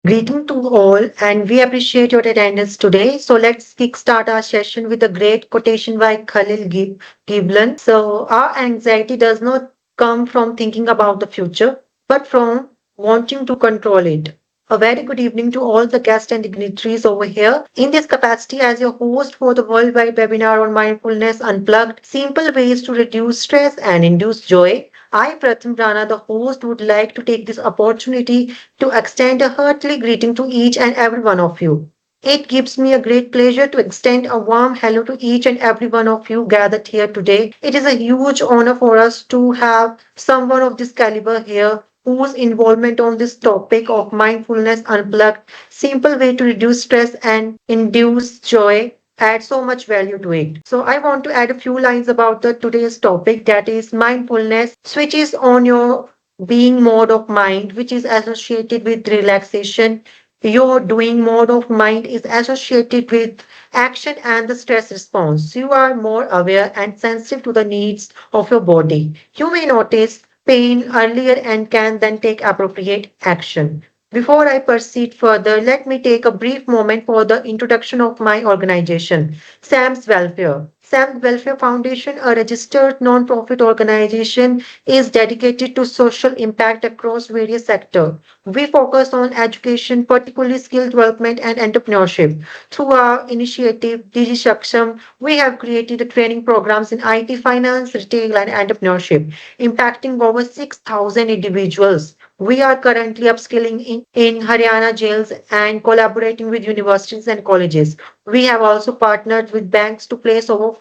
Greeting to all, and we appreciate your attendance today. So let's kickstart our session with a great quotation by Gibran. So our anxiety does not come from thinking about the future, but from wanting to control it. A very good evening to all the guests and dignitaries over here. In this capacity as your host for the worldwide webinar on Mindfulness Unplugged, simple ways to reduce stress and induce joy. I, Pratham Rana, the host, would like to take this opportunity to extend a hearty greeting to each and every one of you. It gives me a great pleasure to extend a warm hello to each and every one of you gathered here today. It is a huge honor for us to have someone of this caliber here whose involvement on this topic of mindfulness unplugged, simple way to reduce stress and induce joy add so much value to it. So I want to add a few lines about the today's topic, that is mindfulness switches on your being mode of mind, which is associated with relaxation. Your doing mode of mind is associated with action and the stress response. You are more aware and sensitive to the needs of your body. You may notice pain earlier and can then take appropriate action. Before I proceed further, let me take a brief moment for the introduction of my organization, Sam's Welfare. Sam's Welfare Foundation, a registered non-profit organization, is dedicated to social impact across various sectors. We focus on education, particularly skill development and entrepreneurship. Through our initiative, DigiSaksham, we have created training programs in IT, finance, retail, and entrepreneurship, impacting over 6,000 individuals. We are currently upskilling in Haryana jails and collaborating with universities and colleges. We have also partnered with banks to place over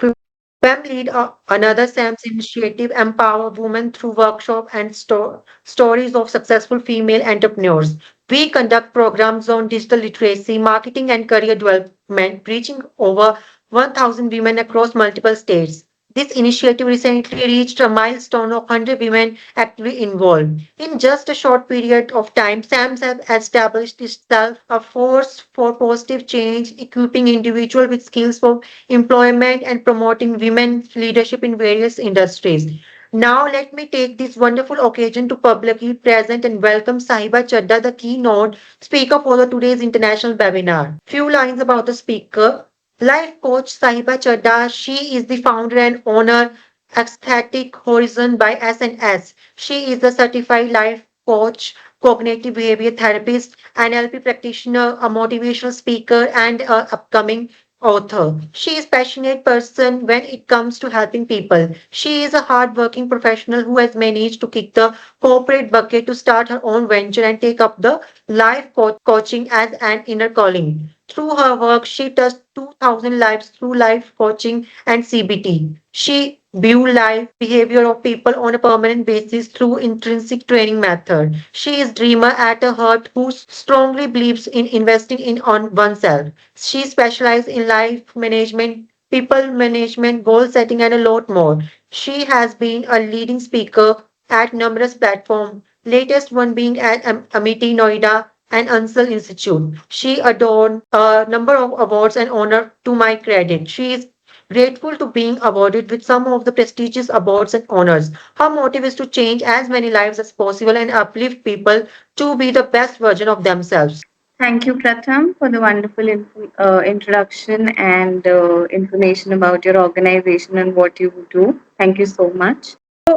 FemLead, another SAM's initiative, empower women through workshop and stories of successful female entrepreneurs. We conduct programs on digital literacy, marketing, and career development, reaching over 1,000 women across multiple states. This initiative recently reached a milestone of 100 women actively involved. In just a short period of time, SAMS has established itself a force for positive change, equipping individuals with skills for employment and promoting women's leadership in various industries. Now, let me take this wonderful occasion to publicly present and welcome Sahiba Chadda, the keynote speaker for the today's international webinar. Few lines about the speaker. Life coach Sahiba Chadda, she is the founder and owner Aesthetic Horizon by SNS. She is a certified life coach, cognitive behavior therapist, NLP practitioner, a motivational speaker, and an upcoming author. She is passionate person when it comes to helping people. She is a hardworking professional who has managed to kick the corporate bucket to start her own venture and take up the life coaching as an inner calling. Through her work, she touched 2,000 lives through life coaching and CBT. She view life behavior of people on a permanent basis through intrinsic training method. She is dreamer at her heart who strongly believes in investing in on oneself. She specializes in life management, people management, goal setting, and a lot more. She has been a leading speaker at numerous platforms, latest one being at Amity Noida and Ansel Institute. She adorned a number of awards and honor to my credit. She is grateful to being awarded with some of the prestigious awards and honors. Her motive is to change as many lives as possible and uplift people to be the best version of themselves. Thank you, Pratham, for the wonderful introduction and information about your organization and what you do. Thank you so much. So,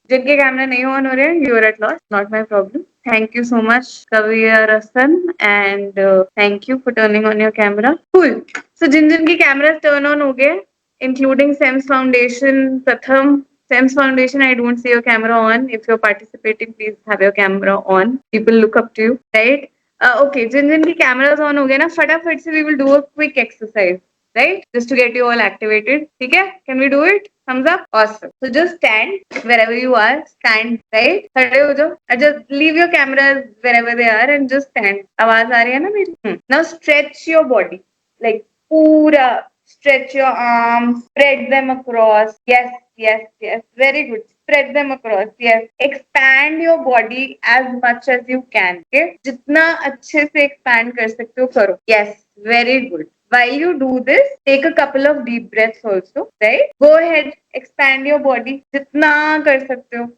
जिनके camera नहीं on हो रहे हैं, you are at loss. Not my problem. Thank you so much, Kaviya Rasan, and thank you for turning on your camera. Cool. So, Jin cameras turn on हो गए, including SEMS Foundation, Pratham. SEMS Foundation, I don't see your camera on. If you're participating, please have your camera on. People look up to you, right? Okay, जिन की cameras on हो गए ना, फटाफट से we will do a quick exercise, right? Just to get you all activated. ठीक है? Can we do it? Thumbs up. Awesome. So just stand wherever you are. Stand, right? खड़े हो जाओ. Just leave your cameras wherever they are and just stand. आवाज आ रही है ना मेरी? Now stretch your body, like पूरा. Stretch your arms, spread them across. Yes, yes, yes. Very good. Spread them across. Yes. Expand your body as much as you can. Okay. जितना अच्छे से expand कर सकते हो करो. Yes. Very good. While you do this, take a couple of deep breaths also. Right. Go ahead. Expand your body. जितना कर सकते हो.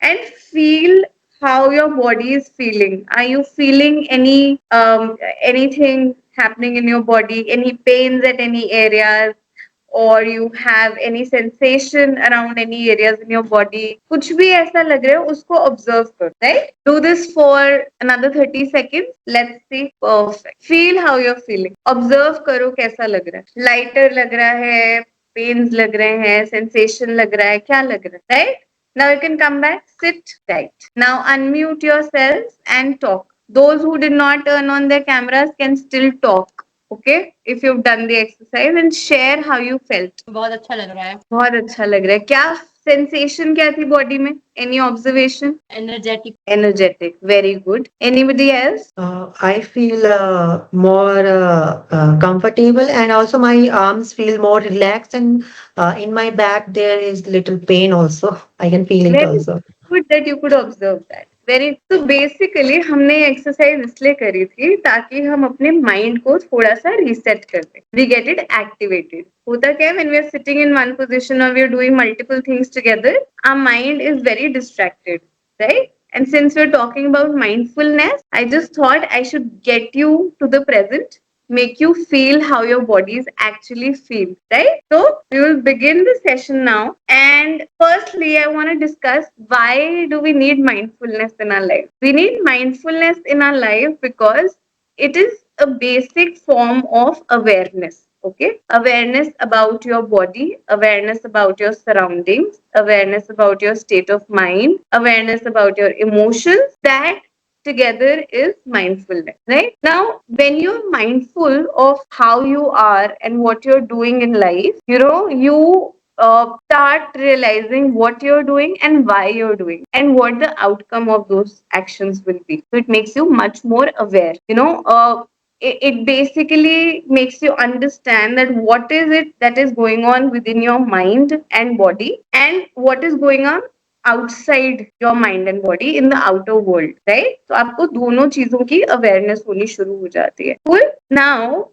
And feel how your body is feeling. Are you feeling anything happening in your body? Any pains at any areas? Or you have any sensation around any areas in your body, कुछ भी ऐसा लग रहा है उसको observe करो, right? Do this for another 30 seconds. Let's see. Perfect. Feel how you're feeling. Observe करो कैसा लग रहा है. Lighter लग रहा है, pains लग रहे हैं, sensation लग रहा है, क्या लग रहा है, right? Now you can come back, sit tight. Now unmute yourselves and talk. Those who did not turn on their cameras can still talk. Okay, if you've done the exercise, and share how you felt. बहुत अच्छा लग रहा है. बहुत अच्छा लग रहा है. क्या sensation क्या थी body में? Any observation? Energetic. Energetic. Very good. Anybody else? I feel more comfortable, and also my arms feel more relaxed, and in my back there is little pain also. I can feel it Very also. good that you could observe that. Very तो basically हमने exercise इसलिए करी थी ताकि हम अपने mind को थोड़ा सा रीसेट कर दें. We get it activated. होता क्या है, when we are sitting in one position और we are doing multiple things together, our mind is very distracted, right? And since we're talking about mindfulness, I just thought I should get you to the present, make you feel how your bodies actually feel, right? So we will begin the session now. And firstly, I want to discuss, why do we need mindfulness in our life? We need mindfulness in our life because it is a basic form of awareness. Okay, awareness about your body, awareness about your surroundings, awareness about your state of mind, awareness about your emotions. That together is mindfulness, right? Now, when you're mindful of how you are and what you're doing in life, you start realizing what you're doing and why you're doing and what the outcome of those actions will be. So it makes you much more aware. It basically makes you understand that what is it that is going on within your mind and body, and what is going on outside your mind and body in the outer world, right? तो आपको दोनों चीजों की awareness होनी शुरू हो जाती है. Cool. Now,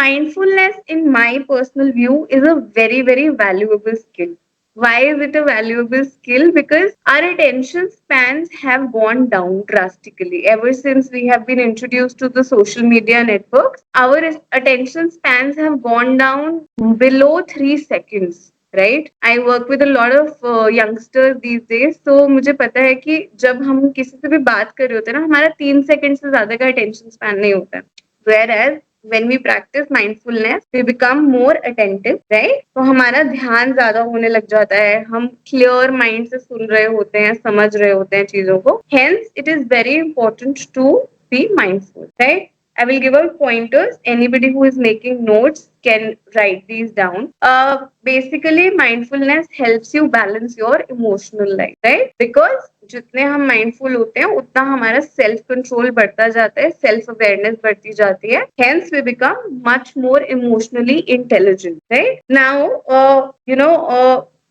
mindfulness, in my personal view, is a very, very valuable skill. Why is it a valuable skill? Because our attention spans have gone down drastically ever since we have been introduced to the social media networks. Our attention spans have gone down below 3 seconds. Right, I work with a lot of youngsters these days. तो मुझे पता है कि जब हम किसी से भी बात कर रहे होते हैं ना, हमारा 3 सेकंड से ज्यादा का अटेंशन स्पैन नहीं होता है. Whereas when we practice mindfulness, we become more attentive, right? तो हमारा ध्यान ज्यादा होने लग जाता है, हम क्लियर माइंड से सुन रहे होते हैं, समझ रहे होते हैं चीजों को. Hence, it is very important to be mindful, right? I will give out pointers. Anybody who is making notes can write these down. Basically, mindfulness helps you balance your emotional life, right? Because जितने हम mindful होते हैं उतना हमारा self control बढ़ता जाता है, self awareness बढ़ती जाती है. Hence, we become much more emotionally intelligent, right? Now,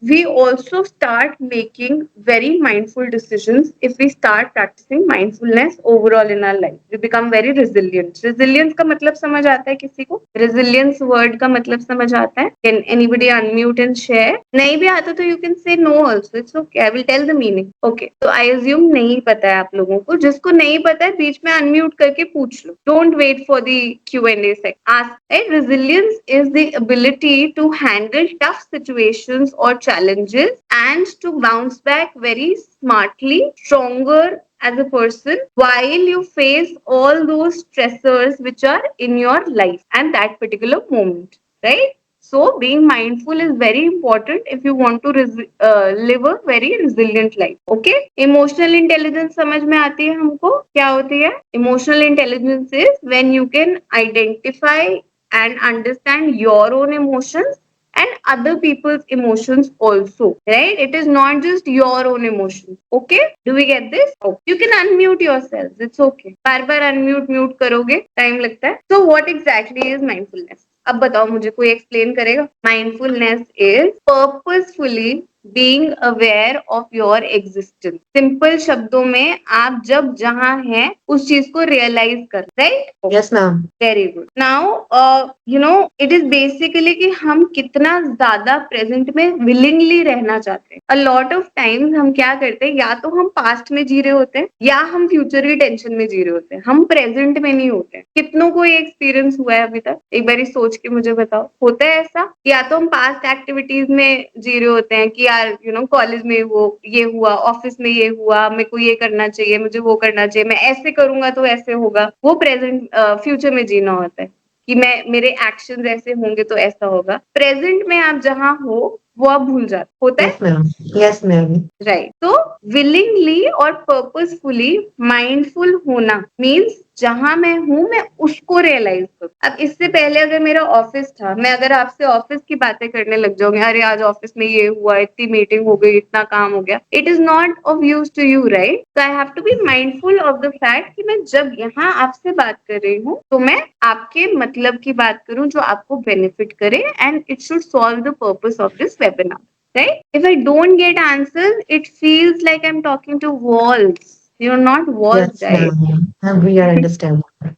we also start making very mindful decisions if we start practicing mindfulness overall in our life. We become very resilient. Resilience का मतलब समझ आता है किसी को? Resilience word का मतलब समझ आता है? Can anybody unmute and share? नहीं भी आता तो you can say no also. It's okay. I will tell the meaning. Okay. तो I assume नहीं पता है आप लोगों को. जिसको नहीं पता है बीच में unmute करके पूछ लो. Don't wait for the Q&A section. Ask. Right? Resilience is the ability to handle tough situations or challenges and to bounce back very smartly, stronger as a person while you face all those stressors which are in your life and that particular moment, right? So being mindful is very important if you want to live a very resilient life. Okay? Emotional intelligence समझ में आती है हमको? क्या होती है? Emotional intelligence is when you can identify and understand your own emotions and other people's emotions also, right? It is not just your own emotions. Okay? Do we get this? Okay. You can unmute yourselves. It's okay. Bar bar unmute mute करोगे time लगता है. So what exactly is mindfulness? अब बताओ मुझे, कोई explain करेगा? Mindfulness is purposefully being aware of your existence. Simple शब्दों में आप जब जहां हैं उस चीज को रियलाइज कर, right? Yes, ma'am. Very good. Now it is basically कि हम कितना ज्यादा प्रेजेंट में विलिंगली रहना चाहते हैं। अ लॉट ऑफ टाइम्स हम क्या करते हैं, या तो हम पास्ट में जी रहे होते हैं या हम फ्यूचर की टेंशन में जी रहे होते हैं, हम प्रेजेंट में नहीं होते हैं। कितनों को ये एक्सपीरियंस हुआ है अभी तक? एक बार सोच के मुझे बताओ, होता है ऐसा? या तो हम पास्ट एक्टिविटीज में जी रहे होते हैं कि यार कॉलेज में वो ये हुआ, ऑफिस में ये हुआ, मेरे को ये करना चाहिए, मुझे वो करना चाहिए, मैं ऐसे करूंगा तो ऐसे होगा। वो प्रेजेंट फ्यूचर में जीना होता है कि मैं मेरे एक्शंस ऐसे होंगे तो ऐसा होगा। प्रेजेंट में आप जहां हो वो आप भूल जाते, होता है? Yes, ma'am. Yes, ma'am. Right. तो विलिंगली और पर्पसफुली माइंडफुल होना मीन्स जहां मैं हूं मैं उसको रियलाइज करूं। अब इससे पहले अगर मेरा ऑफिस था, मैं अगर आपसे ऑफिस की बातें करने लग जाऊंगी, अरे आज ऑफिस में ये हुआ, इतनी मीटिंग हो गई, इतना काम हो गया, it is not of use to you, right? So I have to be mindful of the fact कि मैं जब यहाँ आपसे बात कर रही हूँ तो मैं आपके मतलब की बात करूं जो आपको बेनिफिट करे, and it should solve the purpose of this webinar, right? If I don't get answers, it feels like I'm talking to walls. You're not walls, Yes, guys. ma'am. And we are understanding.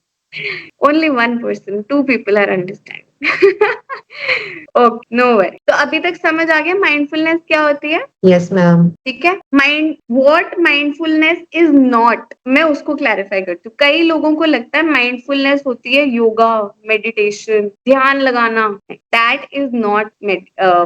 Only one person, two people are understanding. Okay, no worry. तो अभी तक समझ आ गया mindfulness क्या होती है? Yes, ma'am. ठीक है। Mind what mindfulness is not, मैं उसको क्लैरिफाई करती हूँ। कई लोगों को लगता है माइंडफुलनेस होती है योगा, मेडिटेशन, ध्यान लगाना। That is not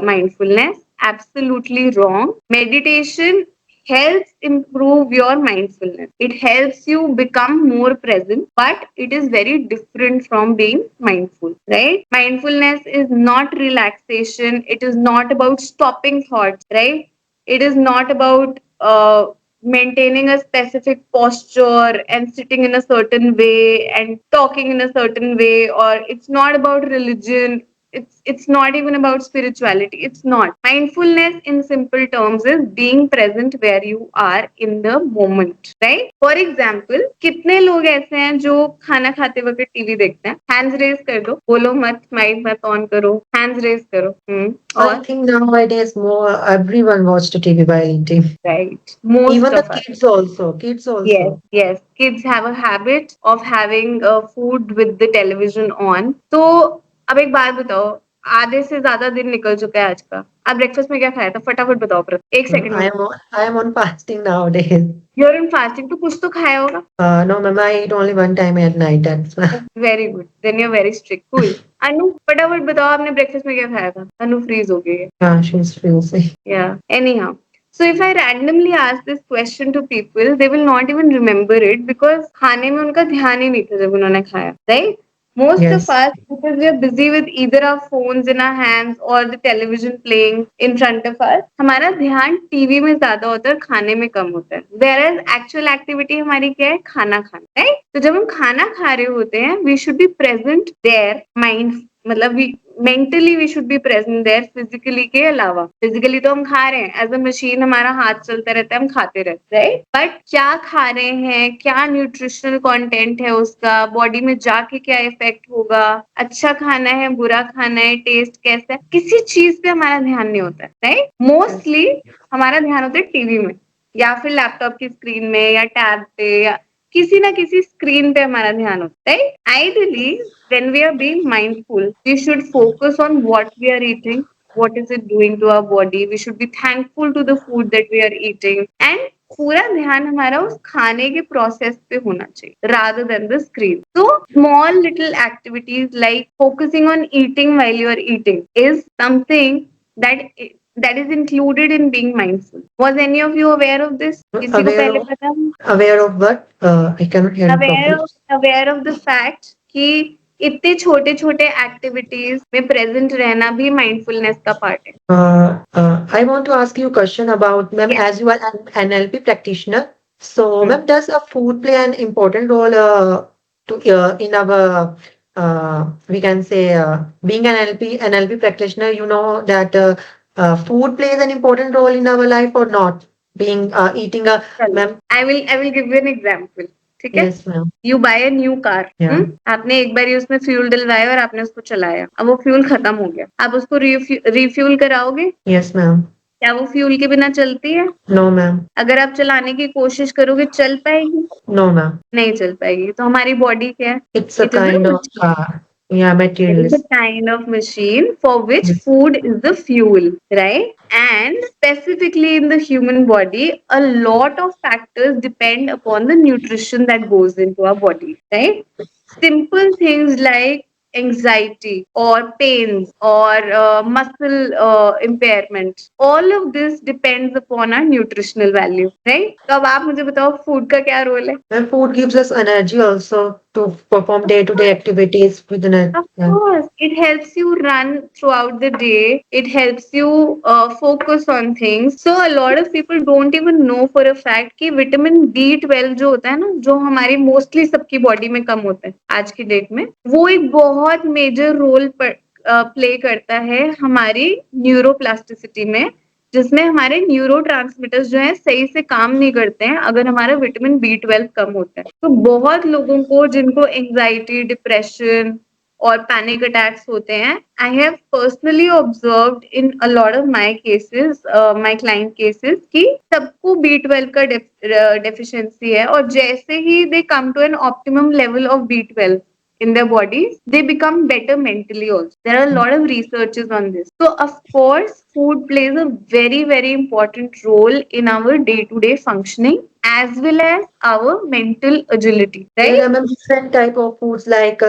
mindfulness, absolutely wrong. Meditation helps improve your mindfulness. It helps you become more present, but it is very different from being mindful, right? Mindfulness is not relaxation. It is not about stopping thoughts, right? It is not about maintaining a specific posture and sitting in a certain way and talking in a certain way, or it's not about religion. It's not even about spirituality. It's not. Mindfulness in simple terms is being present where you are in the moment, right? For example, कितने लोग ऐसे हैं जो खाना खाते वक्त TV देखते हैं? हैंड्स रेज कर दो, बोलो मत, माइक मत ऑन करो, हैंड्स रेज करो। I और think nowadays more everyone watch the TV while eating. right, most Even the of us. kids also. Kids Yes, also. yes. Kids have a habit of having food with the television on. तो अब एक बात बताओ, आधे से ज्यादा दिन निकल चुका है आज का। आप ब्रेकफास्ट में क्या खाया था? फटाफट बताओ, पर एक सेकंड में। I am on fasting nowadays. You're in fasting, तो कुछ तो खाया होगा। No, ma'am, I eat only one time at night. That's why. Very good, then you very strict, cool. Anu फटाफट बताओ, आपने ब्रेकफास्ट में क्या खाया था? अनु फ्रीज हो गई है। Yeah, she's freezing. Yeah, anyhow. So if I randomly ask this question to people, they will not even remember it because खाने में उनका ध्यान ही नहीं था जब उन्होंने खाया, right? Most Yes. of us, because we are busy with either our phones in our hands or the television playing in front of us, हमारा ध्यान टीवी में ज्यादा होता है और खाने में कम होता है। Whereas actual activity हमारी क्या है? खाना खाना, right? तो जब हम खाना खा रहे होते हैं, we should be present there, mind, मतलब mentally we should be present there, physically के अलावा। फिजिकली तो हम खा रहे हैं, एज अ मशीन हमारा हाथ चलता रहता है, हम खाते रहते हैं, राइट? बट क्या खा रहे हैं, क्या न्यूट्रिशनल कंटेंट है उसका, बॉडी में जाके क्या इफेक्ट होगा, अच्छा खाना है, बुरा खाना है, टेस्ट कैसा है, किसी चीज पे हमारा ध्यान नहीं होता है, राइट? मोस्टली हमारा ध्यान होता है टीवी में या फिर लैपटॉप की स्क्रीन में या टैब पे या किसी ना किसी स्क्रीन पे हमारा ध्यान होता है। Ideally when we are being mindful, we should focus on what we are eating, what is it doing to our body. We should be thankful to the food that we are eating, and पूरा ध्यान हमारा उस खाने के process पे होना चाहिए rather than the screen. So small little activities like focusing on eating while you are eating is something that is included in being mindful. Was any of you aware of this? किसी को पहले पता? Aware of what? I cannot hear you properly. Aware of the fact कि इतने छोटे छोटे activities में present रहना भी माइंडफुलनेस का पार्ट है। I want to ask you a question about, ma'am, as you are an NLP practitioner. So, ma'am, does a food play an important role in our, we can say, being an NLP practitioner, you know that food plays an important role in our life or not? Being eating a, ma'am. I will give you an example. ठीक है? Yes, ma'am. You buy a new car, आपने एक बार उसमें fuel डलवाया और आपने उसको चलाया, अब वो फ्यूल खत्म हो गया, आप उसको रिफ्यूल कराओगे? Yes, ma'am. क्या वो फ्यूल के बिना चलती है? No, ma'am. अगर आप चलाने की कोशिश करोगे चल पाएगी? No, ma'am. नहीं चल पाएगी। तो हमारी बॉडी क्या है? It's a it is kind of yeah, It is a materialist. kind of machine for which Yes. food is the fuel, right? And specifically in the human body, a lot of factors depend upon the nutrition that goes into our body, right? Simple things like anxiety or pains or muscle impairment, all of this depends upon our nutritional value, right? तो अब आप मुझे बताओ food का क्या role है? And food gives us energy also to perform day-to-day activities within it. Of Yeah. course, it helps you run throughout the day. It helps you focus on things. So a lot of people don't even know for a fact कि vitamin B12 जो होता है ना, जो हमारी mostly सबकी body में कम होता है आज की डेट में, वो एक बहुत मेजर रोल प्ले करता है हमारी न्यूरोप्लास्टिसिटी में, जिसमें हमारे न्यूरो जो है सही से काम नहीं करते हैं अगर हमारा विटामिन B12 कम होता है। तो बहुत लोगों को जिनको एंजाइटी, डिप्रेशन और पैनिक अटैक्स होते हैं, I have personally observed in a lot of my cases, my client cases, कि सबको B12 का डेफिशिएंसी है, और जैसे ही they come to an optimum level of B12 in their bodies, they become better mentally also. There are a lot of researches on this. So of course, food plays a very, very important role in our day-to-day functioning as well as our mental agility, There right? are ma'am, different type of foods like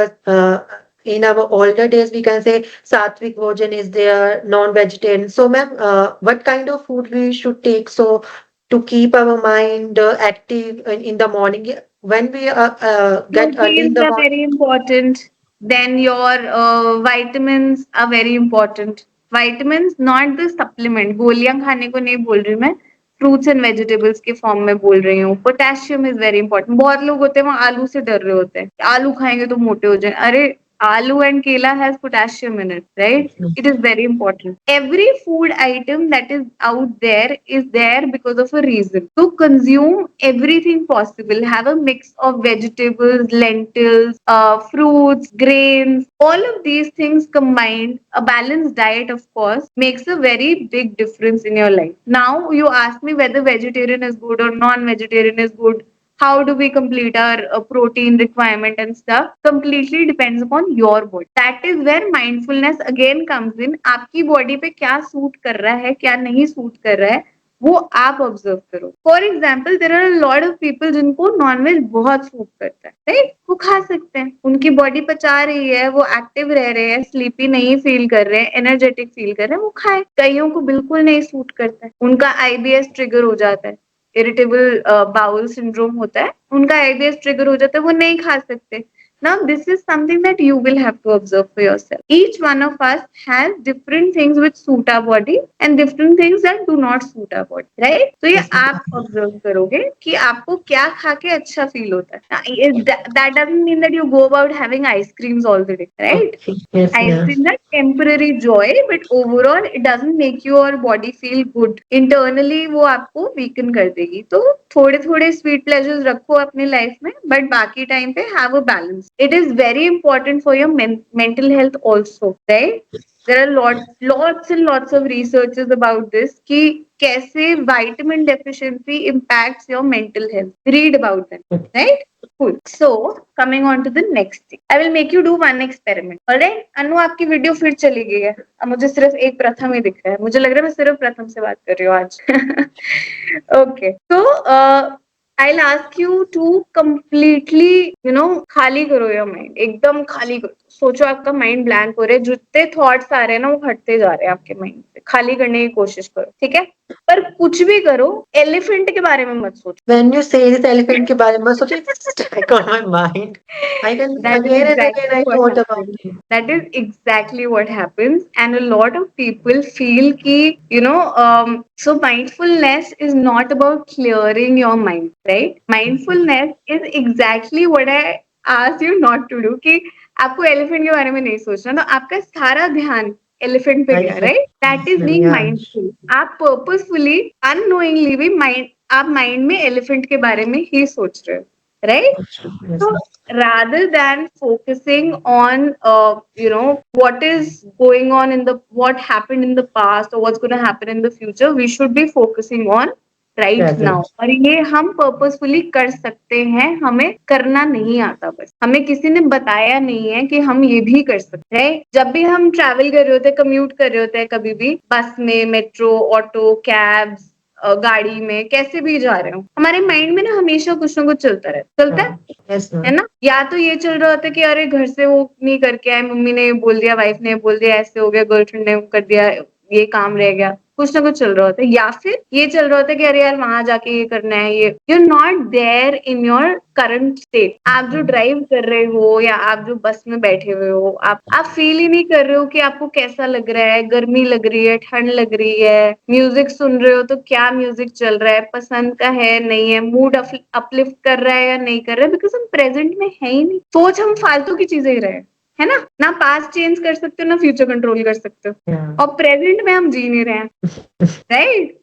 in our older days we can say sattvic bhojan is there, non-vegetarian. So ma'am, what kind of food we should take so to keep our mind active in the morning when we get early in Proteins the are morning? very important. Then your vitamins are very important. Vitamins, not the supplement. गोलियां खाने को नहीं बोल रही मैं, fruits and vegetables के form में बोल रही हूँ। Potassium is very important. बहुत लोग होते हैं वो आलू से डर रहे होते हैं, आलू खाएंगे तो मोटे हो जाए। अरे आलू and kela has potassium in it, right? It is very important. Every food item that is out there is there because of a reason. So consume everything possible. Have a mix of vegetables, lentils, fruits, grains, all of these things combined. A balanced diet, of course, makes a very big difference in your life. Now you ask me whether vegetarian is good or non-vegetarian is good. How do we complete our protein requirement and stuff? Completely depends upon your body. That is where mindfulness again comes in. आपकी body पे क्या suit कर रहा है, क्या नहीं suit कर रहा है, वो आप ऑब्जर्व करो। For example, there are lot of people जिनको नॉनवेज बहुत सूट करता है, राइट? वो खा सकते हैं, उनकी बॉडी पचा रही है, वो एक्टिव रह रहे हैं, स्लीपी नहीं फील कर रहे हैं, एनर्जेटिक फील कर रहे हैं, वो खाए। कईयों को बिल्कुल नहीं सूट करता है, उनका IBS ट्रिगर हो जाता है, इरिटेबल बाउल सिंड्रोम होता है, उनका IBS ट्रिगर हो जाता है, वो नहीं खा सकते। Now, this is something that you will have to observe for yourself. Each one of us has different things which suit our body and different things that do not suit our body, right? तो ये आप observe करोगे कि आपको क्या खा के अच्छा feel होता है. That doesn't mean that you go about having ice creams all the day, right? Okay. Yes, Ice ma'am. cream that temporary joy, but overall it doesn't make your body feel good. Internally वो आपको weaken कर देगी. तो थोड़े थोड़े sweet pleasures रखो अपने life में, but बाकी time पे have a balance. It is very important for your mental health also, right? There are lots and lots of researches about this कि कैसे vitamin deficiency impacts your mental health. Read about them, right? Cool. So coming on to the next thing, I will make you do one experiment. Alright? अनु आपकी video फिर चली गई है, अब मुझे सिर्फ एक प्रथम ही दिख रहा है, मुझे लग रहा है मैं सिर्फ प्रथम से बात कर रही हूँ आज। Okay. So I'll ask you to completely, खाली करो your mind, एकदम खाली करो। सोचो आपका माइंड ब्लैंक हो रहा है, जितने थॉट्स आ रहे हैं ना वो हटते जा रहे हैं आपके माइंड से, खाली करने की कोशिश करो, ठीक है? पर कुछ भी करो, एलिफेंट के बारे में मत सोचो। When you say this elephant के बारे में सोचो, it's stuck on my mind. I can That is again and again exactly I what thought about happens. it. That is exactly what happens, and a lot of people feel कि so mindfulness is not about clearing your mind, right? Mindfulness is exactly what I asked you not to do, कि आपको elephant के बारे में नहीं सोचना, तो आपका सारा ध्यान एलिफेंट पे गया, right? That is being mindful. आप पर्पसफुली अननोइंगली भी आप माइंड में एलिफेंट के बारे में ही सोच रहे हो, right? Yes, So ma'am. rather than focusing on what is going on in the what happened in the past or what's going to happen in the future, we should be focusing on right now. Present. और ये हम purposefully कर सकते हैं, हमें करना नहीं आता, बस हमें किसी ने बताया नहीं है कि हम ये भी कर सकते हैं. जब भी हम ट्रैवल कर रहे होते हैं, कम्यूट कर रहे होते हैं, कभी भी बस में, मेट्रो, ऑटो, कैब्स, गाड़ी में, कैसे भी जा रहे हो, हमारे माइंड में ना हमेशा कुछ ना कुछ चलता है. Yes, है ma'am. ना? या तो ये चल रहा होता है कि अरे घर से वो नहीं करके आए, मम्मी ने बोल दिया, वाइफ ने बोल दिया, ऐसे हो गया, गर्लफ्रेंड ने कर दिया, ये काम रह गया, कुछ ना कुछ चल रहा होता है. या फिर ये चल रहा होता है कि अरे यार वहां जाके ये करना है, ये you are not there in your current state. आप जो ड्राइव कर रहे हो या आप जो बस में बैठे हुए हो, आप फील ही नहीं कर रहे हो कि आपको कैसा लग रहा है, गर्मी लग रही है, ठंड लग रही है, म्यूजिक सुन रहे हो तो क्या म्यूजिक चल रहा है, पसंद का है नहीं है, मूड अपलिफ्ट कर रहा है या नहीं कर रहा है, बिकॉज हम प्रेजेंट में है ही नहीं. सोच हम फालतू की चीजें ही रहे हैं, है ना पास्ट चेंज कर सकते हो, ना फ्यूचर कंट्रोल कर सकते हो, Yeah. और प्रेजेंट में हम जी नहीं रहे हैं, राइट?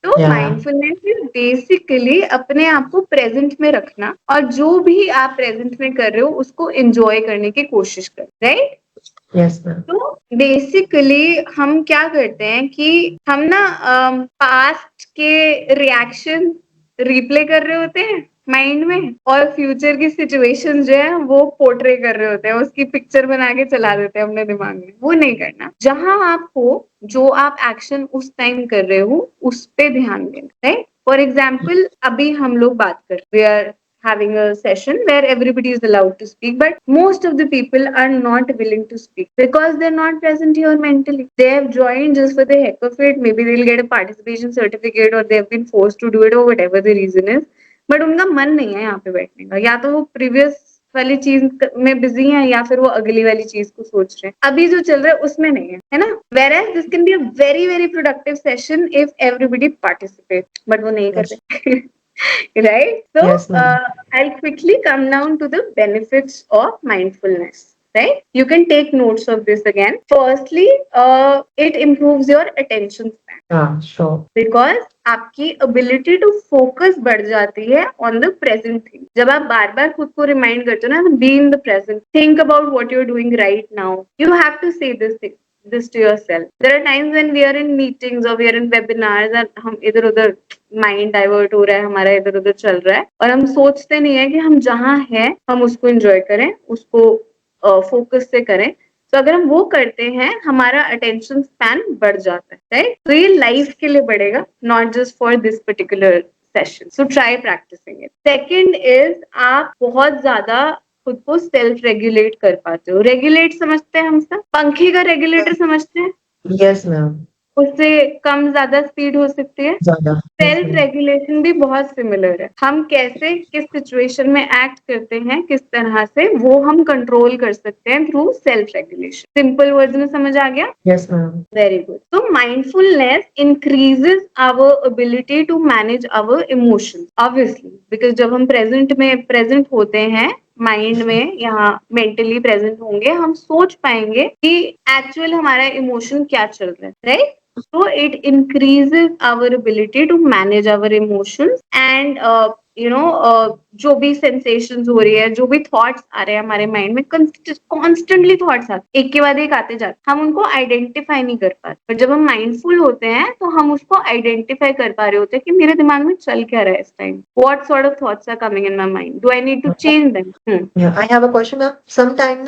तो Yeah. माइंडफुलनेस इज बेसिकली अपने आप को प्रेजेंट में रखना, और जो भी आप प्रेजेंट में कर रहे हो उसको एंजॉय करने की कोशिश कर, राइट? Yes, ma'am. तो बेसिकली हम क्या करते हैं कि हम ना पास्ट के रिएक्शन रिप्ले कर रहे होते हैं माइंड में, और फ्यूचर की सिचुएशन जो है वो पोर्ट्रे कर रहे होते हैं, उसकी पिक्चर बना के चला देते हैं अपने दिमाग में. वो नहीं करना. जहां आपको जो आप एक्शन उस टाइम कर रहे हो उस पे ध्यान देना, राइट? फॉर एग्जाम्पल अभी हम लोग बात कर, we are having a session where everybody is allowed to speak, but most of the people are not willing to speak because they're not present here mentally. They have joined just for the heck of it. Maybe they'll get a participation certificate, or they've been forced to do it, or whatever the reason is. But उनका मन नहीं है यहाँ पे बैठने का, या तो वो प्रीवियस वाली चीज में बिजी है, या फिर वो अगली वाली चीज को सोच रहे हैं. अभी जो चल रहा है उसमें नहीं है ना? Whereas this can be a very very productive session if everybody participates, but वो नहीं कर Yes. रहे. Right? So, Yes, ma'am. I'll quickly come down to the benefits of mindfulness. Right? You can take notes of this again. Firstly, it improves your attention span. Yeah, sure. Because आपकी ability to focus बढ़ जाती है on the present thing. जब आप बार बार खुद को remind करते हो ना, be in the present, think about what you are doing right now. You have to say this to yourself. There are times when we are in meetings or we are in webinars and हम इधर उधर mind divert हो रहा है, हमारा इधर उधर चल रहा है, और हम सोचते नहीं है कि हम जहाँ हैं हम उसको एंजॉय करें, उसको फोकस से करें. तो अगर हम वो करते हैं हमारा अटेंशन स्पैन बढ़ जाता है, राइट? तो ये लाइफ के लिए बढ़ेगा, not just for this particular session. So try practising it. Second is, आप बहुत ज्यादा खुद को सेल्फ रेगुलेट कर पाते हो. रेगुलेट समझते हैं हम सब, पंखे का रेगुलेटर समझते हैं, Yes, ma'am. उससे कम ज्यादा स्पीड हो सकती है. Zyada. Yes, self ma'am. Regulation भी बहुत सिमिलर है. हम कैसे किस सिचुएशन में एक्ट करते हैं, किस तरह से, वो हम कंट्रोल कर सकते हैं through self regulation. Simple words में समझ आ गया? Yes, ma'am. Very good. So mindfulness increases our ability to manage our emotions. Obviously, because जब हम present होते हैं, माइंड में, यहाँ मेंटली प्रेजेंट होंगे, हम सोच पाएंगे कि एक्चुअल हमारा इमोशन क्या चल रहा है, right? So it increases our ability to manage our emotions and जो भी sensations हो रही है, जो भी thoughts आ रहे हैं हमारे माइंड में, constantly thoughts आते, एक के बाद एक आते जाते, हम उनको आइडेंटिफाई नहीं कर पाते. पर जब हम माइंडफुल होते हैं तो हम उसको आइडेंटिफाई कर पा रहे होते हैं कि मेरे दिमाग में चल क्या रहा है इस time, what sort of thoughts are coming in my mind, do I need to change them? Yeah, I have a question, ma'am. Sometime,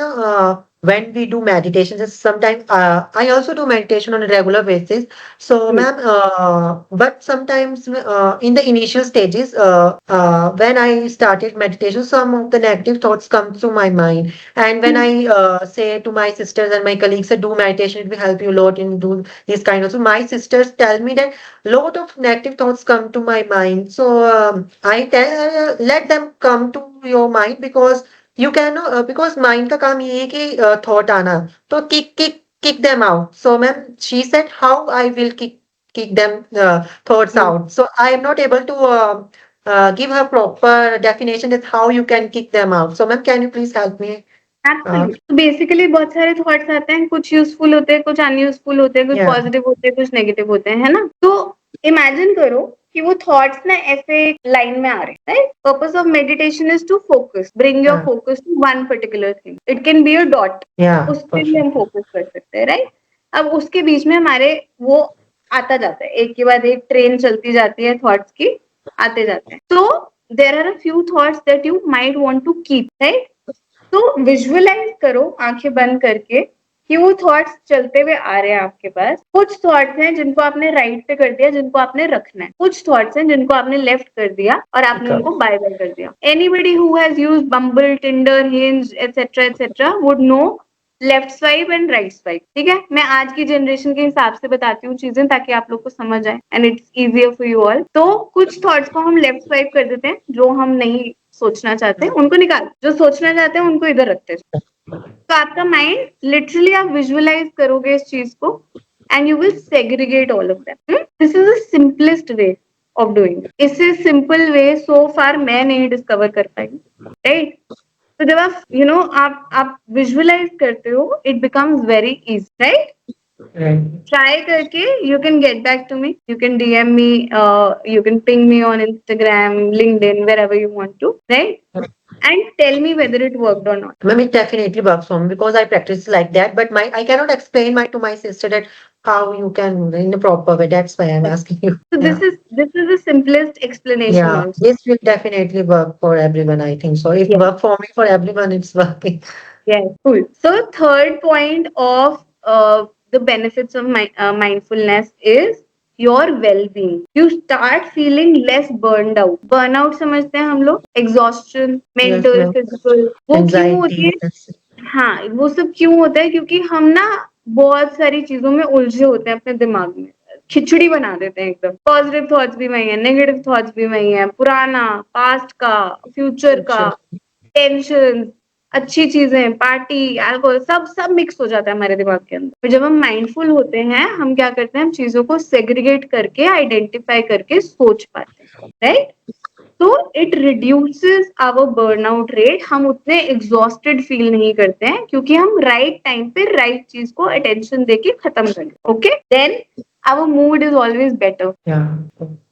when we do meditation, sometimes I also do meditation on a regular basis. So, ma'am, but sometimes in the initial stages, when I started meditation, some of the negative thoughts come to my mind. And when I say to my sisters and my colleagues that do meditation, it will help you a lot in do this kind of. So my sisters tell me that lot of negative thoughts come to my mind. So I tell let them come to your mind because you can because mind का काम ये है कि thought आना, तो kick them out. So ma'am, she said how I will kick them thoughts out. So I am not able to give her proper definition that how you can kick them out. So ma'am, can you please help me? तो basically बहुत सारे thoughts आते हैं, कुछ useful होते हैं, कुछ unuseful होते हैं, कुछ Yeah. पॉजिटिव होते हैं, कुछ नेगेटिव होते हैं, है ना? तो इमेजिन करो कि वो थॉट्स ना ऐसे लाइन में आ रहे हैं, right? Purpose of meditation is to focus, bring your Yeah. Focus to one particular thing. It can be a dot, Yeah, उस for पे भी sure. हम फोकस कर सकते हैं, राइट? अब उसके बीच में हमारे वो आता जाता है, एक के बाद एक ट्रेन चलती जाती है थॉट्स की, आते जाते हैं. तो there are a few thoughts that you might want to keep, right? तो विजुअलाइज करो आंखें बंद करके कि वो थॉट्स चलते हुए आ रहे हैं आपके पास. कुछ थॉट्स हैं जिनको आपने राइट पे कर दिया, जिनको आपने रखना है. कुछ थॉट्स हैं जिनको आपने लेफ्ट कर दिया और आपने उनको बाय बाय कर दिया. Anybody who has used bumble, Tinder, hinge etcetera would know left swipe and right swipe. ठीक है, मैं आज की जनरेशन के हिसाब से बताती हूँ चीजें ताकि आप लोग को समझ आए and it's easier for you all. तो कुछ थॉट्स को हम लेफ्ट स्वाइप कर देते हैं, जो हम नहीं सोचना चाहते हैं उनको निकाल, जो सोचना चाहते हैं उनको इधर रखते हैं. तो आपका माइंड लिटरली, आप विजुअलाइज करोगे इस चीज को and you will segregate all of them. This is the simplest way of doing. इससे सिंपल वे सो फार मैं नहीं डिस्कवर कर पाई, राइट? तो जब आप आप विजुअलाइज करते हो, it becomes very easy, right? Right. Try करके you can get back to me, you can DM me, you can ping me on Instagram, LinkedIn, wherever you want to, right? And tell me whether it worked or not. Ma'am, it definitely works for me because I practice like that, but I cannot explain to my sister that how you can in a proper way. That's why I'm asking you. So Yeah. this is the simplest explanation Yeah, also. this will definitely work for everyone, I think so. If Yeah. work for me, for everyone, it's working. Yes, cool. So third point of the benefits of mindfulness is your well-being. You start feeling less burned out. Burnout समझते हैं हम लोग, exhaustion, mental, ma'am. physical. वो क्यों होती है? Anxiety. हाँ, वो सब क्यों होता है? क्योंकि हम ना बहुत सारी चीजों में उलझे होते हैं अपने दिमाग में, खिचड़ी बना देते हैं एकदम. पॉजिटिव थॉट्स भी वही है, नेगेटिव थॉट्स भी वही है, पुराना, पास्ट का, फ्यूचर का, टेंशन, अच्छी चीजें, पार्टी, अल्कोहल, सब सब मिक्स हो जाता है हमारे दिमाग के अंदर. तो जब हम माइंडफुल होते हैं, हम क्या करते हैं, हम चीजों को सेग्रीगेट करके, आइडेंटिफाई करके सोच पाते हैं, राइट? तो it reduces our burnout rate. हम उतने एग्जॉस्टेड फील नहीं करते हैं क्योंकि हम राइट टाइम पे राइट चीज को अटेंशन देके खत्म कर. Okay, then our mood is always better. Yeah.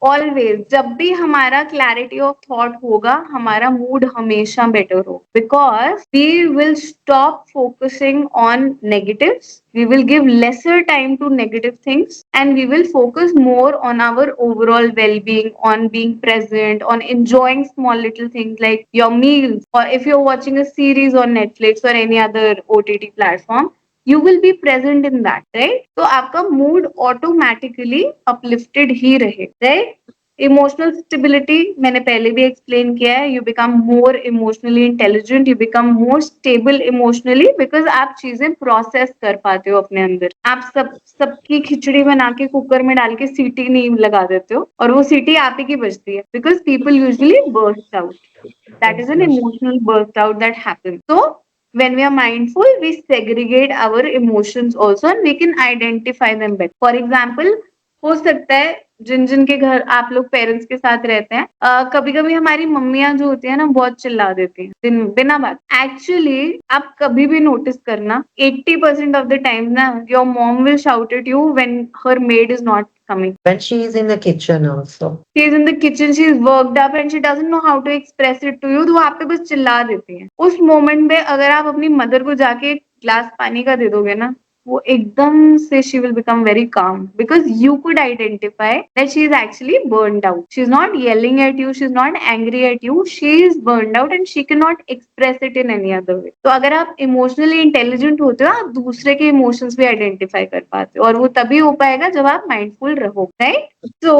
Always, जब भी हमारा क्लैरिटी ऑफ थॉट होगा, हमारा मूड हमेशा बेटर हो, because we will stop focusing on negatives, we will give lesser time to negative things, and we will focus more on our overall well-being, on being present, on enjoying small little things like your meals, or if you're watching a series on Netflix or any other OTT platform, you will be present in that, right? तो आपका mood automatically uplifted ही रहे, right? Emotional stability मैंने पहले भी explain किया है. You become more emotionally intelligent, you become more stable emotionally, because आप चीजें प्रोसेस कर पाते हो अपने अंदर. आप सबकी खिचड़ी बना के कुकर में डाल के सीटी नहीं लगा देते हो, और वो सीटी आप ही की बजती है, because people usually burst out. That is an emotional burst out that happen. तो when we are mindful, we segregate our emotions also, and we can identify them better. For example, हो सकता है जिन जिन के घर आप लोग पेरेंट्स के साथ रहते हैं, कभी कभी हमारी मम्मियां जो होती है ना, बहुत चिल्ला देती हैं बिना बात. एक्चुअली आप कभी भी नोटिस करना, 80% ऑफ द टाइम ना, your mom will shout at you when her made is not coming. When she is in the kitchen also. She is in the kitchen, she is worked up and she doesn't know how to express it to you. तो वो आप पे बस चिल्ला देती है. उस moment में अगर आप अपनी मदर को जाके एक ग्लास पानी का दे दोगे ना, वो एकदम से she will become very calm, because you could identify that she is actually burned out. She is not yelling at you, she is not angry at you, she is burned out and she cannot express it in any other way. तो अगर आप emotionally intelligent होते हो, आप दूसरे के emotions भी identify कर पाते हो, और वो तभी हो पाएगा जब आप माइंडफुल रहो, right? So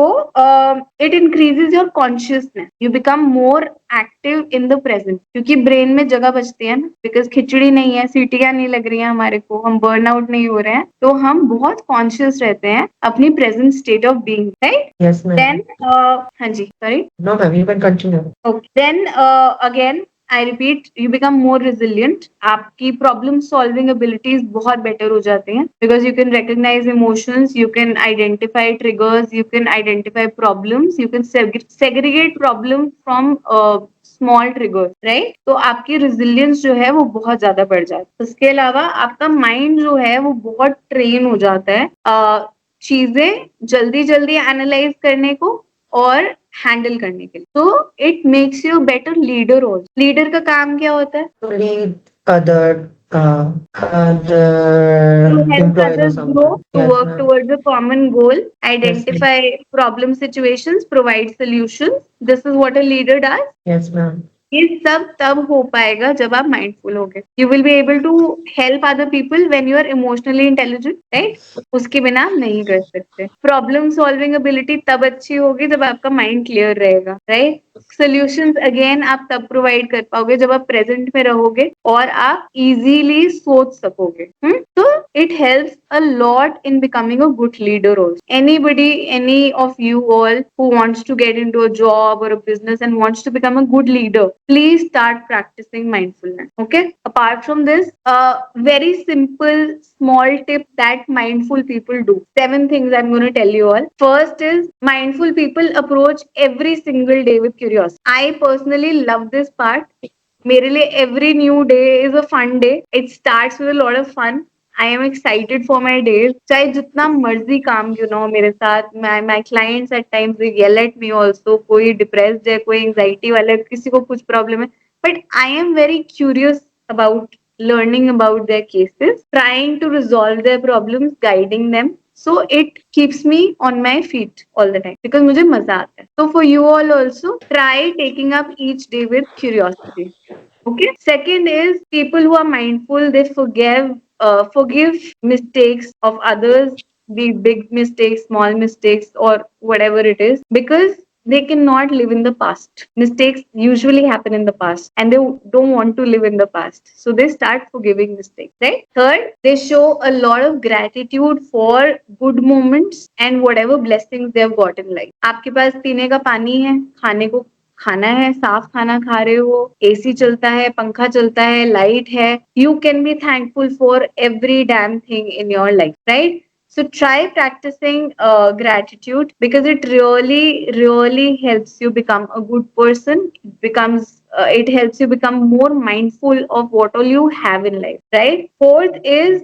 it increases your consciousness. You become more active in the present, क्योंकि ब्रेन में जगह बचती है ना, बिकॉज खिचड़ी नहीं है, सीटियां नहीं लग रही हैं हमारे को, हम बर्न आउट नहीं हो रहे हैं, तो हम बहुत कॉन्शियस रहते हैं अपनी present state of being, right? Yes, ma'am. Then हाँ जी, sorry. No, ma'am, you can continue. Okay. Then again, I repeat, you become more resilient. आपकी problem solving abilities बहुत better हो जाती हैं, because you can recognize emotions, you can identify triggers, you can identify problems, you can segregate problem from small triggers, right? तो आपकी resilience जो है वो बहुत ज्यादा बढ़ जाती है. उसके अलावा आपका mind जो है वो बहुत train हो जाता है चीजें जल्दी जल्दी एनालाइज करने को, और हैंडल करने के लिए. तो it makes you better leader also. Leader का काम क्या होता है? To lead other other To help employees or others grow, someone. to Yes, work ma'am. towards a common goal, Yes, ma'am. identify problem situations, provide solutions. This is what a leader does. Yes, ma'am. ये सब तब हो पाएगा जब आप mindful होगे. You will be able to help other people when you are emotionally intelligent, right? उसके बिना आप नहीं कर सकते. प्रॉब्लम सॉल्विंग एबिलिटी तब अच्छी होगी जब आपका माइंड क्लियर रहेगा, राइट? सोल्यूशंस अगेन आप तब प्रोवाइड कर पाओगे जब आप प्रेजेंट में रहोगे और आप इजीली सोच सकोगे. तो it helps a lot in becoming a good leader also. Anybody, any of you all who wants to get into a job or a business and wants to become a good leader, please start practicing mindfulness. Okay? Apart from this, a very simple small tip that mindful people do. 7 things I'm going to tell you all. First is mindful people approach every single day with curiosity. I personally love this part. मेरे लिए every new day is a fun day. It starts with a lot of fun. I am excited for my days. चाहे जितना मर्जी काम क्यों ना हो मेरे साथ, my clients at times they yell at me also. कोई depressed है, कोई anxiety वाला है, किसी को कुछ problem है. But I am very curious about learning about their cases, trying to resolve their problems, guiding them. So it keeps me on my feet all the time because मुझे मजा आता है. So for you all also, try taking up each day with curiosity. Okay. Second is people who are mindful, they forgive mistakes of others, be big mistakes, small mistakes, or whatever it is, because they cannot live in the past. Mistakes usually happen in the past and they don't want to live in the past. So they start forgiving mistakes, right? Third, they show a lot of gratitude for good moments and whatever blessings they have got in life. आपके पास पीने का पानी है, खाने को खाना है, साफ खाना खा रहे हो, एसी चलता है, पंखा चलता है, लाइट है, you can be thankful for every damn thing in your life, right? So try practicing gratitude because it really helps you become a good person. It helps you become more mindful of what all you have in life, right? Fourth is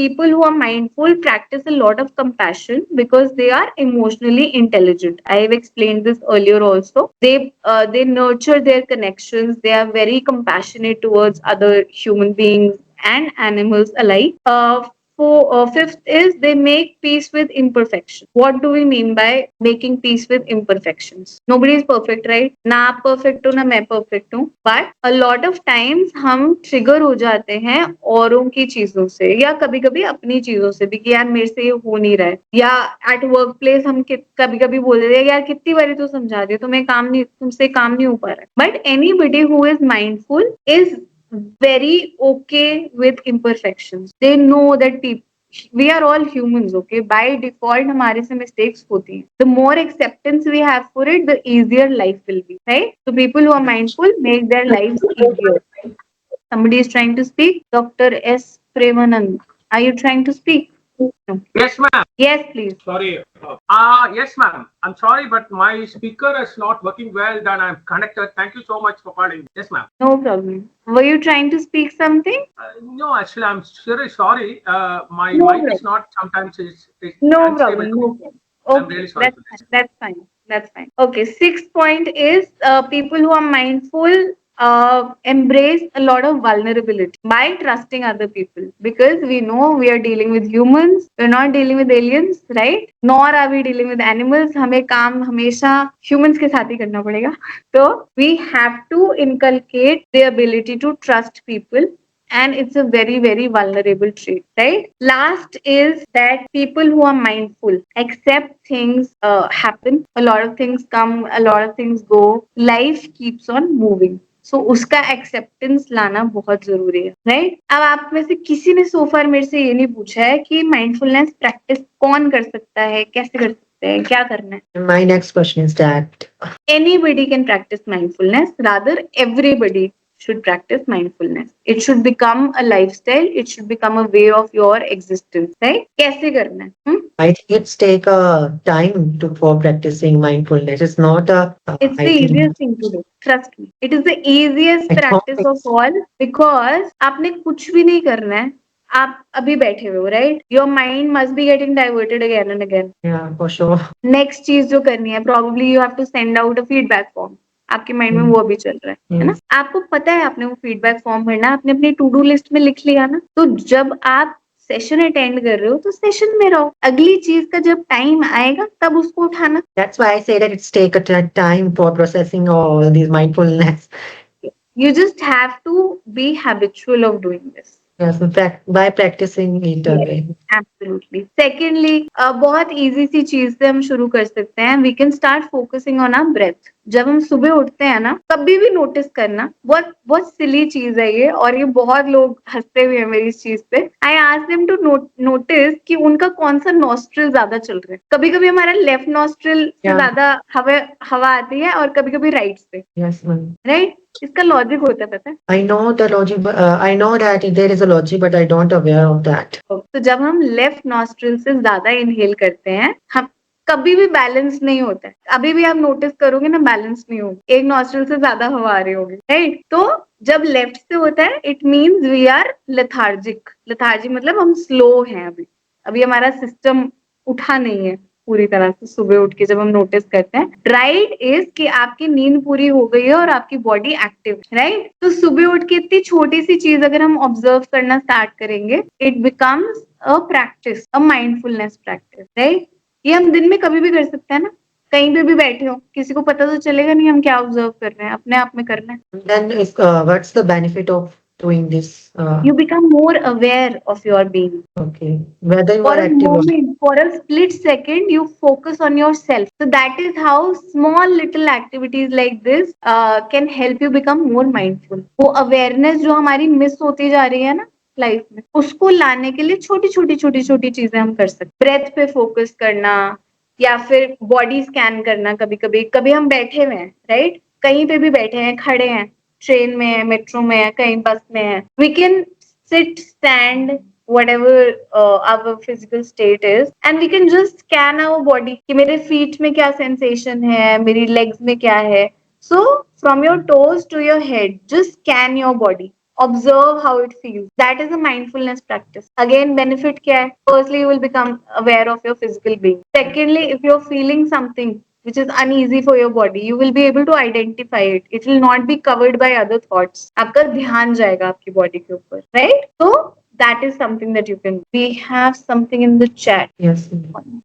people who are mindful practice a lot of compassion because they are emotionally intelligent. I have explained this earlier also. They nurture their connections. They are very compassionate towards other human beings and animals alike. Fifth is they make peace with imperfection. What do we mean by making peace with imperfections? Nobody is perfect, right? ना आप perfect हो ना मैं perfect हूँ. But a lot of times हम trigger हो जाते हैं औरों की चीजों से या कभी कभी अपनी चीजों से भी कि यार मेरे से ये हो नहीं रहा है, या at workplace हम कभी कभी बोल रहे हैं यार कितनी बारी तो समझा दिया तुमसे काम नहीं हो पा रहा है. But anybody who is mindful is very okay with imperfections. They know that we are all humans, okay? By default, हमारे से mistakes होती हैं. The more acceptance we have for it, the easier life will be, right? So people who are mindful make their lives easier. Somebody is trying to speak. Dr. S. Premanand, are you trying to speak? No. Yes, ma'am. Yes, please. Sorry. Yes, ma'am. I'm sorry, but my speaker is not working well. Then I'm connected. Thank you so much for calling. Yes, ma'am. No problem. Were you trying to speak something? No, actually, I'm really sorry. My No mic is problem. not sometimes it's No unstable. problem. No problem. I'm Okay, really sorry that's for this. fine. That's fine. That's fine. Okay, sixth point is people who are mindful embrace a lot of vulnerability by trusting other people, because we know we are dealing with humans, we're not dealing with aliens, right? Nor are we dealing with animals. हमें काम हमेशा humans के साथ ही करना पड़ेगा. So we have to inculcate the ability to trust people, and it's a very vulnerable trait, right? Last is that people who are mindful accept things happen, a lot of things come, a lot of things go, life keeps on moving. So उसका acceptance लाना बहुत जरूरी है, right? अब आप में से किसी ने सोफार मेरे से ये नहीं पूछा है कि माइंडफुलनेस प्रैक्टिस कौन कर सकता है, कैसे कर सकते हैं, क्या करना है? My next question is that Anybody can practice mindfulness. Rather, everybody should practice mindfulness. It should become a lifestyle. It should become a way of your existence, right? कैसे करना है? I think it's take a time for practicing mindfulness. It's not a. It's the I think easiest thing to do. Trust me. It is the easiest I don't practice think of all because आपने कुछ भी नहीं करना है. आप अभी बैठे हुए हो, right? Your mind must be getting diverted again and again. Yeah, for sure. Next चीज जो करनी है, probably you have to send out a feedback form. आपके माइंड में वो अभी चल रहा है ना? Yes. आपको पता है आपने वो फीडबैक फॉर्म भरना, आपने अपनी टू डू लिस्ट में लिख लिया ना, तो जब आप सेशन अटेंड कर रहे हो तो सेशन में रहो. अगली चीज का जब टाइम आएगा तब उसको उठाना. That's why I say that it's take a time for processing all these mindfulness. You just have to be habitual of doing this. Yes, by practicing it again. Absolutely. Secondly, बहुत easy सी चीज से हम शुरू कर सकते हैं. We can start focusing on our breath. जब हम सुबह उठते हैं ना, कभी भी नोटिस करना, बहुत बहुत सिली चीज है ये, और ये बहुत लोग हंसते हुए हैं मेरी इस चीज पे. I ask them to notice कि उनका कौन सा नॉस्ट्रिल ज्यादा चल रहा है. कभी कभी हमारा लेफ्ट नॉस्ट्रिल से Yeah. ज्यादा हवा आती है और कभी कभी राइट से, Yes, ma'am. राइट? इसका लॉजिक होता है, पता है? I know the logic. I know that there is a logic, but I don't aware of that. तो जब हम लेफ्ट नॉस्ट्रिल से ज्यादा इनहेल करते हैं, हम कभी भी बैलेंस नहीं होता है. अभी भी आप नोटिस करोगे ना, बैलेंस नहीं होगा, एक नॉस्ट्रिल से ज्यादा हवा आ रही होगी, राइट? तो जब लेफ्ट से होता है, it means we are lethargic. Lethargic मतलब हम स्लो हैं. अभी हमारा सिस्टम उठा नहीं है पूरी तरह से सुबह उठ के जब हम नोटिस करते हैं. राइट इज कि आपकी नींद पूरी हो गई है और आपकी बॉडी एक्टिव, राइट? तो सुबह उठ के इतनी छोटी सी चीज अगर हम ऑब्जर्व करना स्टार्ट करेंगे, it becomes a practice, a mindfulness practice, right? ये हम दिन में कभी भी कर सकते हैं ना. कहीं पे भी बैठे हो, किसी को पता तो चलेगा नहीं हम क्या ऑब्जर्व कर रहे हैं, अपने आप में करना है. Then, what's the benefit of doing this? You become more aware of your being. Okay, whether you For are a active or moment, for a split second, you focus on yourself. So that is how small little activities like this can help you become more mindful. वो awareness जो हमारी miss होती जा रही है ना life में, उसको लाने के लिए छोटी छोटी चीजें हम कर सकते. ब्रेथ पे फोकस करना, या फिर बॉडी स्कैन करना. कभी कभी कभी हम बैठे हुए हैं, राइट? कहीं पे भी बैठे हैं, खड़े हैं, ट्रेन में है, मेट्रो में है, कहीं बस में है. We can sit, stand, whatever our physical state is, and we can just scan our body कि मेरे feet में क्या sensation है, मेरी legs में क्या है. So from your toes to your head, just scan your body. Observe how it feels. That is a mindfulness practice. Again, benefit क्या है? Firstly, you will become aware of your physical being. Secondly, if you're feeling something which is uneasy for your body, you will be able to identify it. It will not be covered by other thoughts. आपका ध्यान जाएगा आपकी body के ऊपर, right? So that is something that you can. We have something in the chat. yes.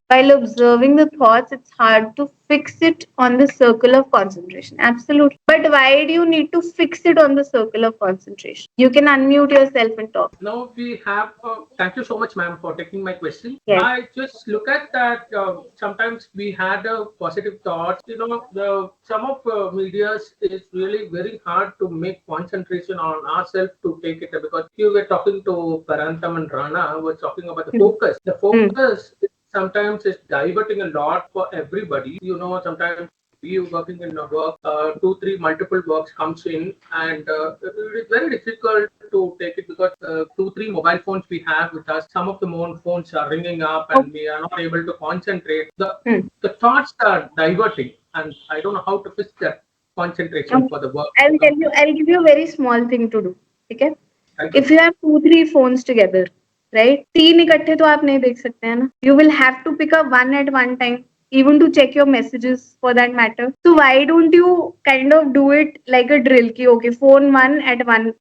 While observing the thoughts, it's hard to fix it on the circle of concentration. Absolutely. But why do you need to fix it on the circle of concentration? You can unmute yourself and talk. Now we have, thank you so much, ma'am, for taking my question. Yes. I just look at that. Sometimes we had positive thoughts. You know, some of medias is really very hard to make concentration on ourselves to take it, because you were talking to Parantam and Rana were talking about the focus. The focus sometimes is diverting a lot for everybody. You know, sometimes we working in a work, 2-3 multiple works comes in, and it is very difficult to take it, because 2-3 mobile phones we have with us. Some of the mobile phones are ringing up, and we are not able to concentrate. The thoughts are diverting, and I don't know how to fix that concentration for the work. I'll give you a very small thing to do. Okay? Thank you. If you have 2-3 phones together, right? 3 इकट्ठे तो आप नहीं देख सकते हैं ना. You will have to pick up one at one time, even to check your messages for that matter. So why don't you kind of do it like a drill? Ki okay, phone 1 at one,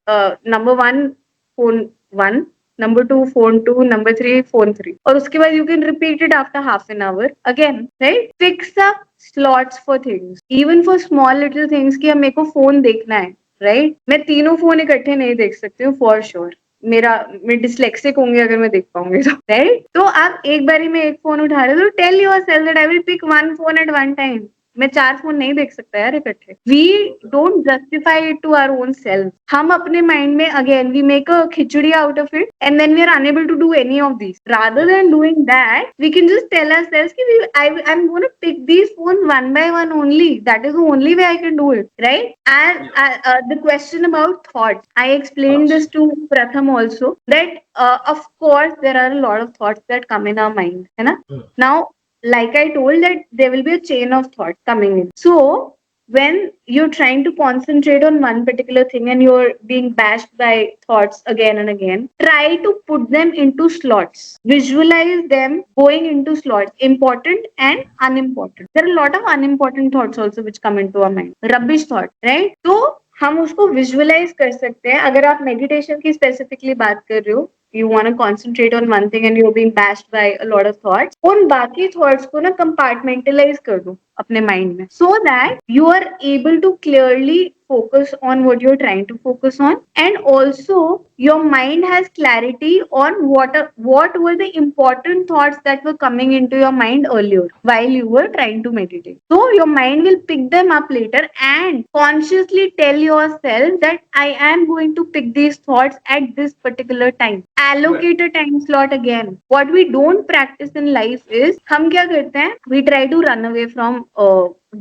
number 1, phone 1, number 2, phone 2, number 3, phone 3. और उसके बाद you can repeat it after half an hour again, right? Fix up slots for things, even for small little things. कि मेरे को phone देखना है, right? मैं तीनों phone इकट्ठे नहीं देख सकती हूँ for sure. मैं डिसलेक्सिक होंगे अगर मैं देख पाऊंगी तो, राइट? तो आप एक बारी में एक फोन उठा रहे हो, तो tell yourself that I will pick one phone at one time. मैं 4 फोन नहीं देख सकता यार इकट्ठे. We don't justify it to our own self. हम अपने माइंड में again we make a khichdi out of it, and then we are unable to do any of these. Rather than doing that, we can just tell ourselves कि I am gonna pick these phone one by one only. That is the only way I can do it, right? And the question about thoughts, I explain this to Pratham also, that of course there are a lot of thoughts that come in our mind, है ना? Now, like I told, that there will be a chain of thoughts coming in. So when you're trying to concentrate on one particular thing and you're being bashed by thoughts again and again, try to put them into slots. Visualize them going into slots, important and unimportant. There are a lot of unimportant thoughts also which come into our mind, rubbish thought, right? So हम उसको visualise कर सकते हैं. अगर आप meditation की specifically बात कर रहे हो, you want to concentrate on one thing and you're being bashed by a lot of thoughts, उन बाकी thoughts को ना compartmentalize कर दो अपने mind में, so that you are able to clearly focus on what you're trying to focus on, and also your mind has clarity on what were the important thoughts that were coming into your mind earlier while you were trying to meditate. So your mind will pick them up later and consciously tell yourself that I am going to pick these thoughts at this particular time. Allocate a time slot again. What we don't practice in life is, हम क्या करते हैं, we try to run away from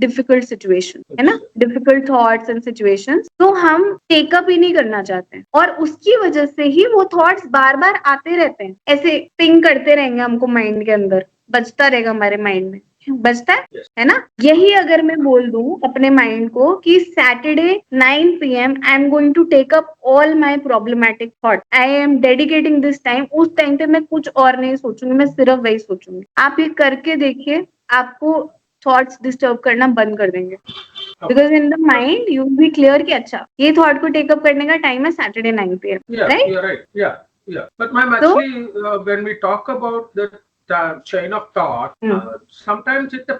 difficult situation, है ना, difficult thoughts and situations. तो हम take up ही नहीं करना चाहते हैं और उसकी वजह से ही वो थॉट्स बार बार आते रहते हैं, ऐसे पिंग करते रहेंगे हमको माइंड के अंदर, बजता रहेगा हमारे माइंड में, बजता है ना. यही अगर मैं बोल दूं अपने माइंड को कि Saturday 9 PM I am going to take up all my problematic thought, I am dedicating this time, उस टाइम पे मैं कुछ और नहीं सोचूंगी, मैं सिर्फ वही सोचूंगी. आप ये करके देखिए, आपको थॉट्स डिस्टर्ब करना बंद कर देंगे. Because in the mind you will B clear कि अच्छा ये थॉट को टेकअप करने का टाइम है Saturday 9 PM, right? You're right. Yeah. But ma'am, actually, when we talk about the chain of thought, sometimes it's the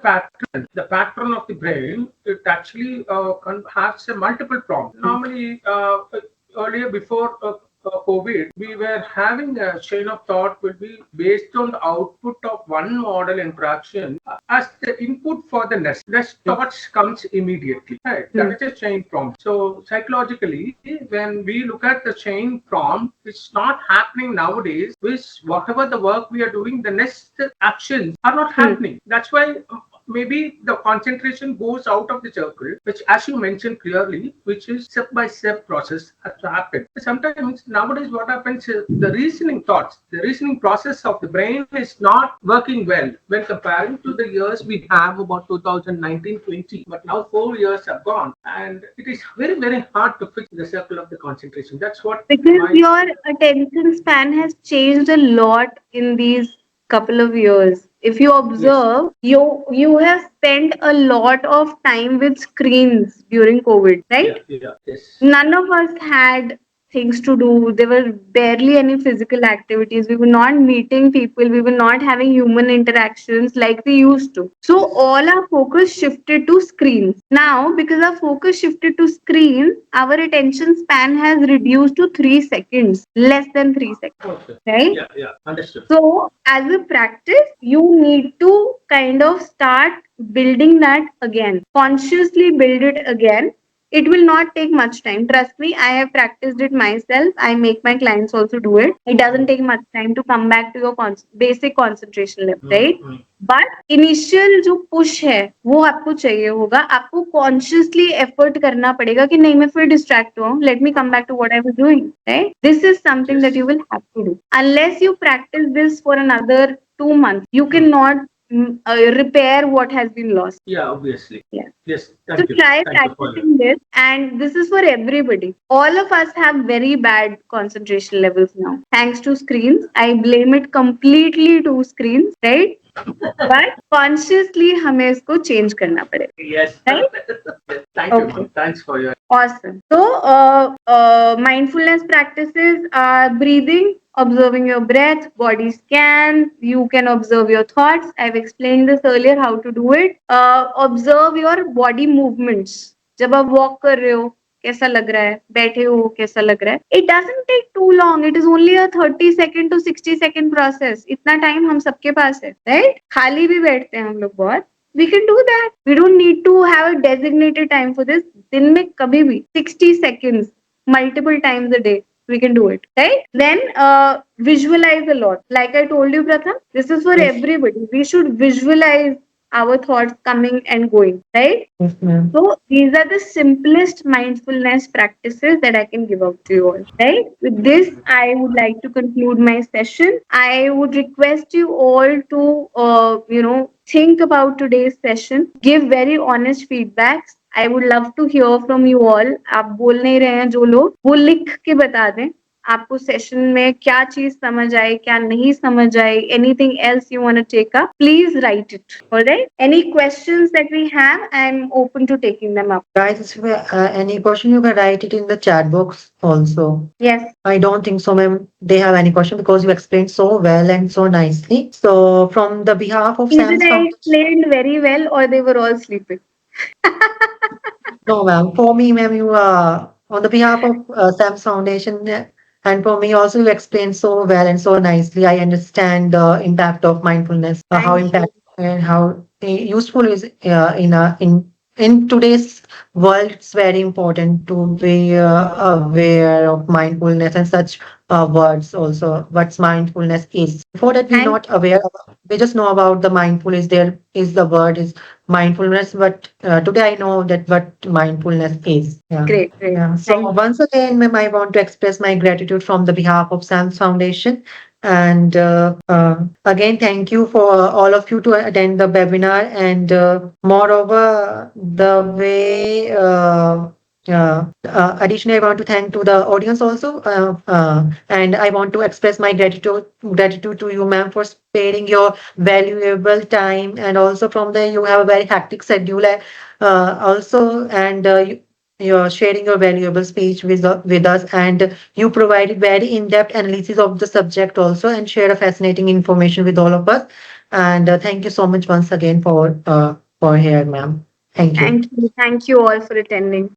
pattern of the brain. It actually has a multiple problems. Normally, earlier before COVID, we were having a chain of thought will be based on the output of one model interaction as the input for the next thoughts comes immediately. Right? That is a chain prompt. So psychologically, when we look at the chain prompt, it's not happening nowadays. Which whatever the work we are doing, the next actions are not happening. That's why maybe the concentration goes out of the circle, which, as you mentioned clearly, which is step-by-step process has to happen. Sometimes nowadays what happens is the reasoning process of the brain is not working well when comparing to the years we have about 2019-20. But now 4 years have gone, and it is very, very hard to fix the circle of the concentration. That's what, because your attention span has changed a lot in these couple of years. If you observe, you have spent a lot of time with screens during COVID, right? Yes. None of us had things to do. There were barely any physical activities. We were not meeting people. We were not having human interactions like we used to. So all our focus shifted to screens. Now, because our focus shifted to screens, our attention span has reduced to 3 seconds, less than 3 seconds. Okay. Right? Yeah. Understood. So as a practice, you need to kind of start building that again. Consciously build it again. It will not take much time. Trust me, I have practiced it myself. I make my clients also do it. It doesn't take much time to come back to your basic concentration level, right? But initial जो push है वो आपको चाहिए होगा. आपको consciously effort करना पड़ेगा कि नहीं मैं फिर distract हुआ हूँ. Let me come back to what I was doing, right? This is something that you will have to do. Unless you practice this for another 2 months, you cannot repair what has been lost. Yeah, obviously. Yeah. Yes. So try practicing this, and this is for everybody. All of us have very bad concentration levels now, thanks to screens. I blame it completely to screens, right? But consciously हमें इसको change करना पड़ेगा. Yes. Right? Thank you. Thanks for your. Awesome. So mindfulness practices are breathing, observing your breath, body scan. You can observe your thoughts. I've explained this earlier how to do it. Observe your body movements. जब आप walk कर रहे हो कैसा लग रहा है, बैठे हो कैसा लग रहा है. It doesn't take too long. It is only a 30-second to 60-second process. इतना time हम सबके पास है, right? खाली भी बैठते हैं हम लोग बहुत. We can do that. We don't need to have a designated time for this. दिन में कभी भी 60 seconds, multiple times a day. We can do it, right? Then visualize a lot. Like I told you, Pratham, this is for everybody. We should visualize our thoughts coming and going, right? Yes, ma'am. So these are the simplest mindfulness practices that I can give out to you all. Right? With this, I would like to conclude my session. I would request you all to, think about today's session. Give very honest feedbacks. I would love to hear from you all. आप बोल नहीं रहे हैं जो लोग, वो लिख के बता दें आपको सेशन में क्या चीज समझ आई, क्या नहीं समझ आई, anything else you want to take up, please write it. All right? Any questions that we have, I'm open to taking them up. Guys, if you have any question, you can write it in the chat box also. Yes. I don't think so, ma'am. They have any question because you explained so well and so nicely. So, from the behalf of Either Sam's I Foundation, explained very well or they were all sleeping. no, ma'am. For me, ma'am, you on the behalf of Sam's Foundation, and for me also, you explained so well and so nicely. I understand the impact of mindfulness, how Thank you. impact and how useful is in today's world. It's very important to be aware of mindfulness and such words also. What's mindfulness is. Before that, we're Thank not aware. We just know about the mindfulness. There is the word is mindfulness, but today I know that what mindfulness is. Yeah. Great, great. Yeah. So Thank you. once again, ma'am, I want to express my gratitude from the behalf of SAMS Foundation. And again, thank you for all of you to attend the webinar. And moreover, the way additionally, I want to thank to the audience also, and I want to express my gratitude to you, ma'am, for sparing your valuable time, and also from there you have a very hectic schedule, also, and you're sharing your valuable speech with us, and you provided very in-depth analysis of the subject also, and shared a fascinating information with all of us. And thank you so much once again for here, ma'am. Thank you. Thank you. Thank you all for attending.